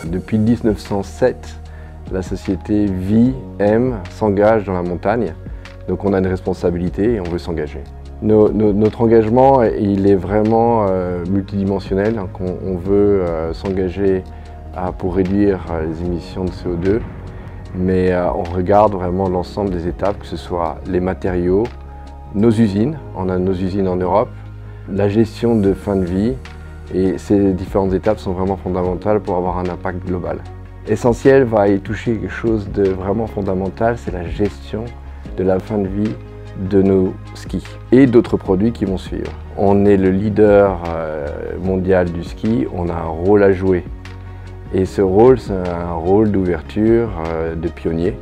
Depuis 1907, la société vit, aime, s'engage dans la montagne. Donc on a une responsabilité et on veut s'engager. Notre engagement, il est vraiment multidimensionnel. Donc on veut s'engager pour réduire les émissions de CO2, mais on regarde vraiment l'ensemble des étapes, que ce soit les matériaux, nos usines, on a nos usines en Europe, la gestion de fin de vie, et ces différentes étapes sont vraiment fondamentales pour avoir un impact global. Essentiel va y toucher quelque chose de vraiment fondamental, c'est la gestion de la fin de vie de nos skis et d'autres produits qui vont suivre. On est le leader mondial du ski, on a un rôle à jouer. Et ce rôle, c'est un rôle d'ouverture, de pionnier,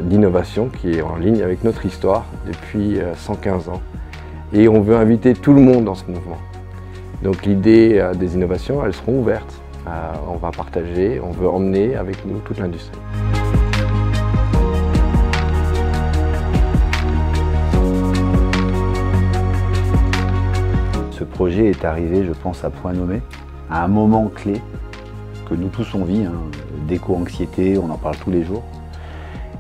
d'innovation qui est en ligne avec notre histoire depuis 115 ans. Et on veut inviter tout le monde dans ce mouvement. Donc l'idée des innovations, elles seront ouvertes. On va partager, on veut emmener avec nous toute l'industrie. Ce projet est arrivé, je pense, à point nommé, à un moment clé que nous tous on vit, d'éco-anxiété, on en parle tous les jours.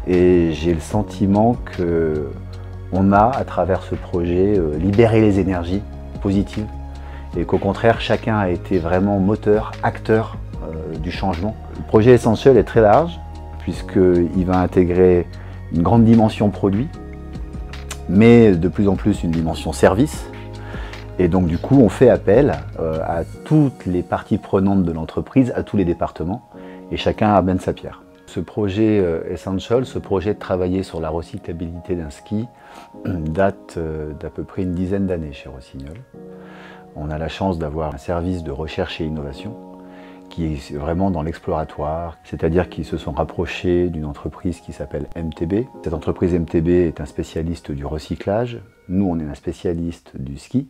Et j'ai le sentiment qu'on a, à travers ce projet, libéré les énergies positives et qu'au contraire, chacun a été vraiment moteur, acteur du changement. Le projet Essential est très large puisqu'il va intégrer une grande dimension produit, mais de plus en plus une dimension service. Et donc du coup, on fait appel à toutes les parties prenantes de l'entreprise, à tous les départements, et chacun amène sa pierre. Ce projet Essential, ce projet de travailler sur la recyclabilité d'un ski, date d'à peu près une dizaine d'années chez Rossignol. On a la chance d'avoir un service de recherche et innovation qui est vraiment dans l'exploratoire, c'est-à-dire qu'ils se sont rapprochés d'une entreprise qui s'appelle MTB. Cette entreprise MTB est un spécialiste du recyclage, nous on est un spécialiste du ski.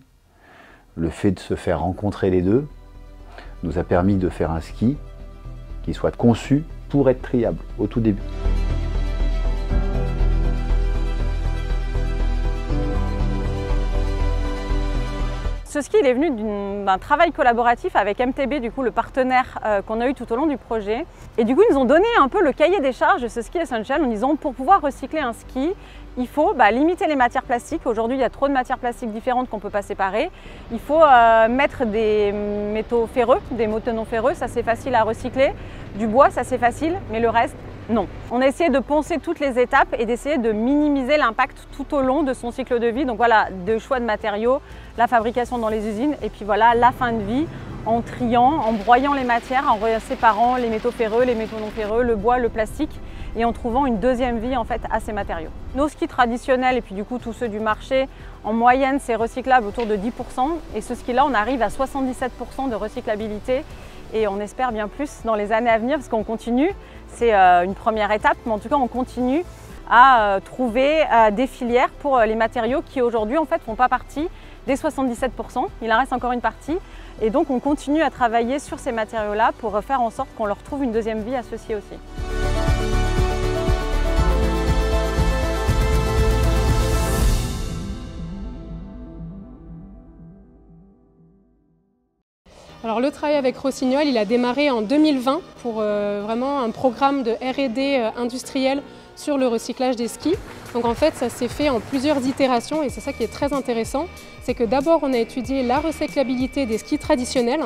Le fait de se faire rencontrer les deux nous a permis de faire un ski qui soit conçu pour être triable au tout début. Ce ski il est venu d'un travail collaboratif avec MTB, du coup, le partenaire qu'on a eu tout au long du projet. Et du coup, ils nous ont donné un peu le cahier des charges de ce ski Essential en disant pour pouvoir recycler un ski, il faut limiter les matières plastiques. Aujourd'hui, il y a trop de matières plastiques différentes qu'on ne peut pas séparer. Il faut mettre des métaux ferreux, des métaux non ferreux, ça c'est facile à recycler. Du bois, ça c'est facile, mais le reste, non. On a essayé de penser toutes les étapes et d'essayer de minimiser l'impact tout au long de son cycle de vie. Donc voilà, de choix de matériaux, la fabrication dans les usines et puis voilà, la fin de vie en triant, en broyant les matières, en séparant les métaux ferreux, les métaux non ferreux, le bois, le plastique et en trouvant une deuxième vie en fait à ces matériaux. Nos skis traditionnels et puis du coup tous ceux du marché, en moyenne c'est recyclable autour de 10% et ce ski là on arrive à 77% de recyclabilité et on espère bien plus dans les années à venir parce qu'on continue, c'est une première étape mais en tout cas on continue à trouver des filières pour les matériaux qui aujourd'hui en fait font pas partie des 77%, il en reste encore une partie et donc on continue à travailler sur ces matériaux là pour faire en sorte qu'on leur trouve une deuxième vie à ceux-ci aussi. Alors le travail avec Rossignol, il a démarré en 2020 pour vraiment un programme de R&D industriel sur le recyclage des skis. Donc en fait, ça s'est fait en plusieurs itérations et c'est ça qui est très intéressant. C'est que d'abord, on a étudié la recyclabilité des skis traditionnels.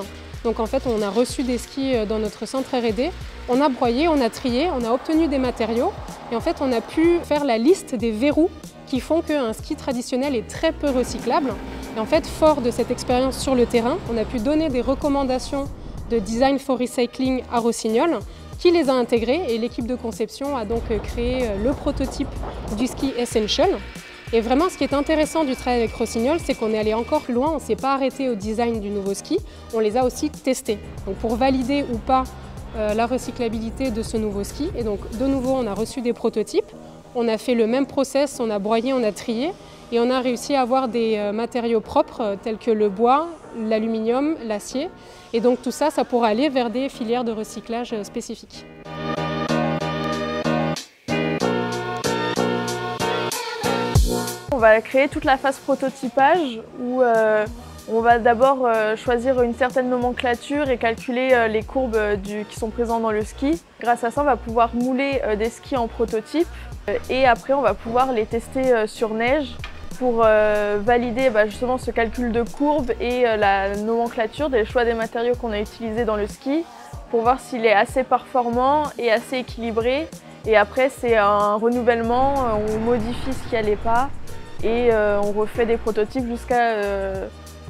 Donc en fait, on a reçu des skis dans notre centre R&D. On a broyé, on a trié, on a obtenu des matériaux et en fait, on a pu faire la liste des verrous qui font qu'un ski traditionnel est très peu recyclable. Et en fait, fort de cette expérience sur le terrain, on a pu donner des recommandations de Design for Recycling à Rossignol, qui les a intégrées et l'équipe de conception a donc créé le prototype du ski Essential. Et vraiment, ce qui est intéressant du travail avec Rossignol, c'est qu'on est allé encore plus loin, on ne s'est pas arrêté au design du nouveau ski, on les a aussi testés. Donc pour valider ou pas la recyclabilité de ce nouveau ski. Et donc de nouveau, on a reçu des prototypes, on a fait le même process, on a broyé, on a trié et on a réussi à avoir des matériaux propres tels que le bois, l'aluminium, l'acier. Et donc tout ça, ça pourra aller vers des filières de recyclage spécifiques. On va créer toute la phase prototypage où on va d'abord choisir une certaine nomenclature et calculer les courbes qui sont présentes dans le ski. Grâce à ça, on va pouvoir mouler des skis en prototype et après on va pouvoir les tester sur neige pour valider justement ce calcul de courbes et la nomenclature des choix des matériaux qu'on a utilisés dans le ski pour voir s'il est assez performant et assez équilibré. Et après c'est un renouvellement, on modifie ce qui n'allait pas et on refait des prototypes jusqu'à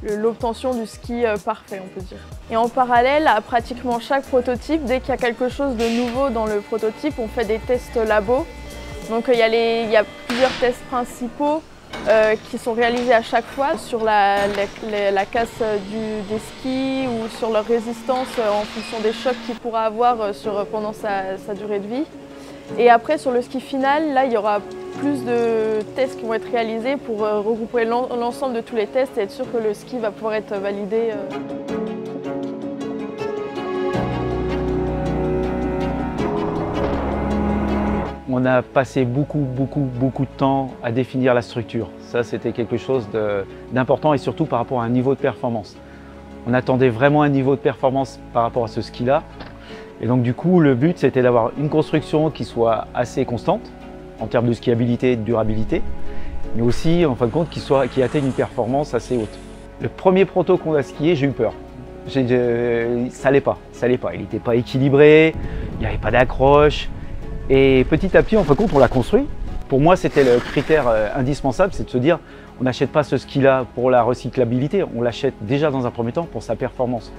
l'obtention du ski parfait, on peut dire. Et en parallèle à pratiquement chaque prototype, dès qu'il y a quelque chose de nouveau dans le prototype, on fait des tests labo. Donc il y a plusieurs tests principaux qui sont réalisés à chaque fois sur la casse des skis ou sur leur résistance en fonction des chocs qu'il pourra avoir pendant sa durée de vie. Et après sur le ski final, là il y aura plus de tests qui vont être réalisés pour regrouper l'ensemble de tous les tests et être sûr que le ski va pouvoir être validé. On a passé beaucoup de temps à définir la structure. Ça, c'était quelque chose d'important et surtout par rapport à un niveau de performance. On attendait vraiment un niveau de performance par rapport à ce ski-là. Et donc du coup, le but, c'était d'avoir une construction qui soit assez constante en termes de skiabilité et de durabilité, mais aussi, en fin de compte, qui atteigne une performance assez haute. Le premier proto qu'on a skié, j'ai eu peur. Ça allait pas. Il n'était pas équilibré, il n'y avait pas d'accroche. Et petit à petit, en fin de compte, on l'a construit. Pour moi, c'était le critère indispensable, c'est de se dire, on n'achète pas ce ski-là pour la recyclabilité, on l'achète déjà dans un premier temps pour sa performance.